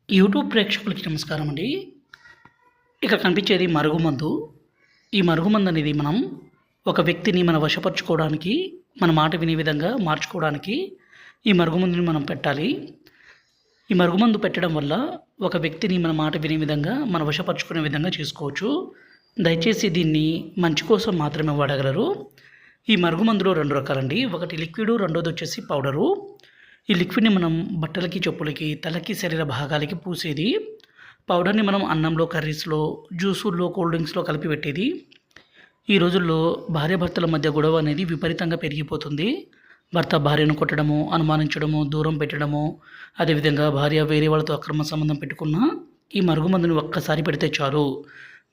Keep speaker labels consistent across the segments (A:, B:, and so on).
A: YouTube ప్రేక్షకులకి నమస్కారం అండి. ఇక్కడ కనిపించేది మరుగుమందు. ఈ మరుగుమందు అనేది మనం ఒక వ్యక్తిని మనం వశపరుచుకోవడానికి, మన మాట వినే విధంగా మార్చుకోవడానికి ఈ మరుగుమందుని మనం పెట్టాలి. ఈ మరుగుమందు పెట్టడం వల్ల ఒక వ్యక్తిని మన మాట వినే విధంగా, మన వశపరుచుకునే విధంగా చేసుకోవచ్చు. దయచేసి దీన్ని మంచి కోసం మాత్రమే వాడగలరు. ఈ మరుగుమందులో 2 రకాలండి. ఒకటి లిక్విడు, రెండోది వచ్చేసి పౌడరు. ఈ లిక్విడ్ని మనం బట్టలకి, చెప్పులకి, తలకి, శరీర భాగాలకి పూసేది. పౌడర్ని మనం అన్నంలో, కర్రీస్లో, జ్యూసుల్లో, కూల్ డ్రింక్స్లో కలిపి పెట్టేది. ఈ రోజుల్లో భార్యాభర్తల మధ్య గొడవ అనేది విపరీతంగా పెరిగిపోతుంది. భర్త భార్యను కొట్టడము, అనుమానించడము, దూరం పెట్టడము, అదేవిధంగా భార్య వేరే వాళ్ళతో అక్రమ సంబంధం పెట్టుకున్న ఈ మరుగుమందుని ఒక్కసారి పెడితే చాలు.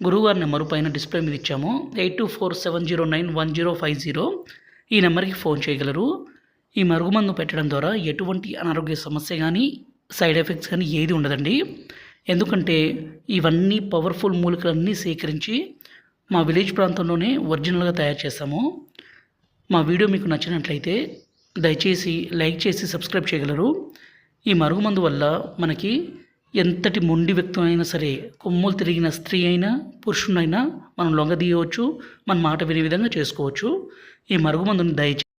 A: గురువుగారి నెంబరు పైన డిస్ప్లే మీద ఇచ్చాము. 8247091050 ఈ నెంబర్కి ఫోన్ చేయగలరు. ఈ మరుగుమందు పెట్టడం ద్వారా ఎటువంటి అనారోగ్య సమస్య కానీ, సైడ్ ఎఫెక్ట్స్ కానీ ఏది ఉండదండి. ఎందుకంటే ఇవన్నీ పవర్ఫుల్ మూలికలన్నీ సేకరించి మా విలేజ్ ప్రాంతంలోనే ఒరిజినల్గా తయారు చేస్తాము. మా వీడియో మీకు నచ్చినట్లయితే దయచేసి లైక్ చేసి సబ్స్క్రైబ్ చేయగలరు. ఈ మరుగుమందు వల్ల మనకి ఎంతటి మొండి వ్యక్తి అయినా సరే, కొమ్ములు తిరిగిన స్త్రీ అయినా, పురుషునైనా మనం లొంగదీయవచ్చు, మన మాట వినే విధంగా చేసుకోవచ్చు. ఈ మరుగుమందుని దయచేసి